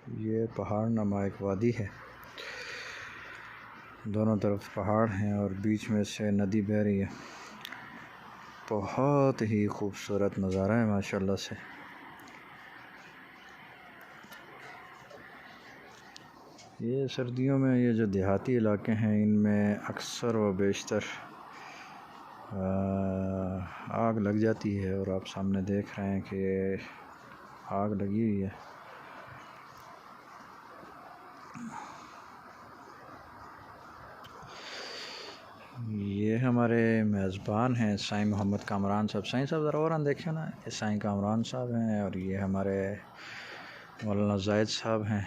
ये पहाड़ नुमा एक वादी है, दोनों तरफ पहाड़ हैं और बीच में से नदी बह रही है। बहुत ही खूबसूरत नज़ारा है माशाल्लाह से। ये सर्दियों में ये जो देहाती इलाके हैं इनमें अक्सर व बेशतर आग लग जाती है और आप सामने देख रहे हैं कि आग लगी हुई है। ये हमारे मेज़बान हैं साईं मोहम्मद कामरान साहब। साईं साहब ज़रा और देखें ना, ये साईं कामरान साहब हैं और ये हमारे मौलाना जायद साहब हैं।